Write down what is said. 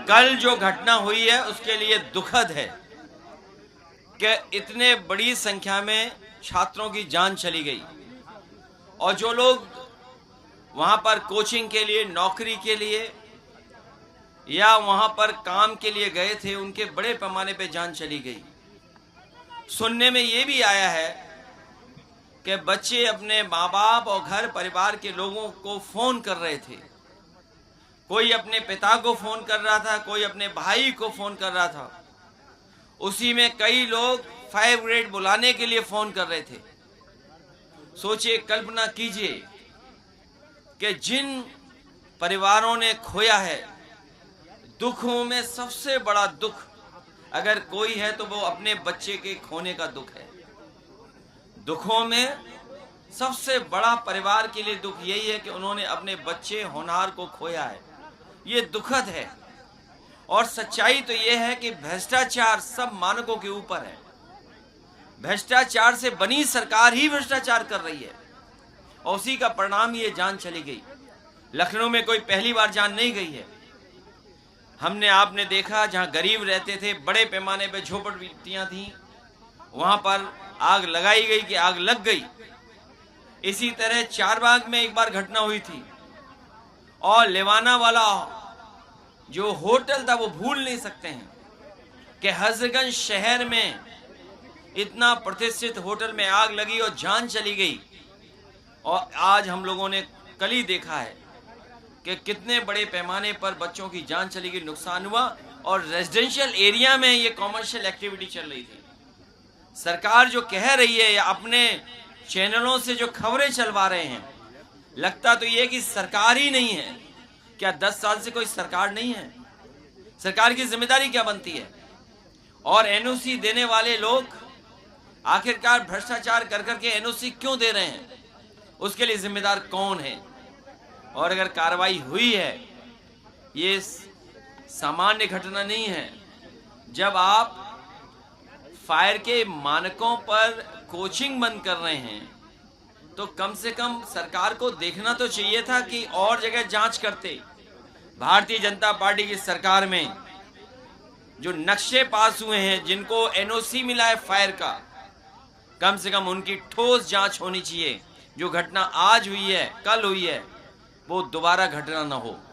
कल जो घटना हुई है उसके लिए दुखद है कि इतने बड़ी संख्या में छात्रों की जान चली गई और जो लोग वहां पर कोचिंग के लिए, नौकरी के लिए या वहां पर काम के लिए गए थे, उनके बड़े पैमाने पे जान चली गई। सुनने में ये भी आया है कि बच्चे अपने माँ बाप और घर परिवार के लोगों को फोन कर रहे थे। कोई अपने पिता को फोन कर रहा था, कोई अपने भाई को फोन कर रहा था। उसी में कई लोग फायर ब्रिगेड बुलाने के लिए फोन कर रहे थे। सोचिए, कल्पना कीजिए कि जिन परिवारों ने खोया है, दुखों में सबसे बड़ा दुख अगर कोई है तो वो अपने बच्चे के खोने का दुख है। दुखों में सबसे बड़ा परिवार के लिए दुख यही है कि उन्होंने अपने बच्चे होनहार को खोया है। ये दुखद है और सच्चाई तो ये है कि भ्रष्टाचार सब मानकों के ऊपर है। भ्रष्टाचार से बनी सरकार ही भ्रष्टाचार कर रही है और उसी का परिणाम ये जान चली गई। लखनऊ में कोई पहली बार जान नहीं गई है। हमने आपने देखा जहां गरीब रहते थे, बड़े पैमाने पे झोपड़पट्टियां थी, वहां पर आग लगाई गई कि आग लग गई। इसी तरह चारबाग में एक बार घटना हुई थी और लेवाना वाला जो होटल था वो भूल नहीं सकते हैं कि हजरतगंज शहर में इतना प्रतिष्ठित होटल में आग लगी और जान चली गई। और आज हम लोगों ने कल ही देखा है कि कितने बड़े पैमाने पर बच्चों की जान चली गई, नुकसान हुआ। और रेजिडेंशियल एरिया में ये कॉमर्शियल एक्टिविटी चल रही थी। सरकार जो कह रही है या अपने चैनलों से जो खबरें चलवा रहे हैं, लगता तो ये कि सरकार ही नहीं है। क्या 10 साल से कोई सरकार नहीं है? सरकार की जिम्मेदारी क्या बनती है? और एनओसी देने वाले लोग आखिरकार भ्रष्टाचार कर करके एनओसी क्यों दे रहे हैं? उसके लिए जिम्मेदार कौन है? और अगर कार्रवाई हुई है, ये सामान्य घटना नहीं है। जब आप फायर के मानकों पर कोचिंग बंद कर रहे हैं तो कम से कम सरकार को देखना तो चाहिए था कि और जगह जांच करते। भारतीय जनता पार्टी की सरकार में जो नक्शे पास हुए हैं, जिनको एनओसी मिला है फायर का, कम से कम उनकी ठोस जांच होनी चाहिए। जो घटना आज हुई है, कल हुई है, वो दोबारा घटना न हो।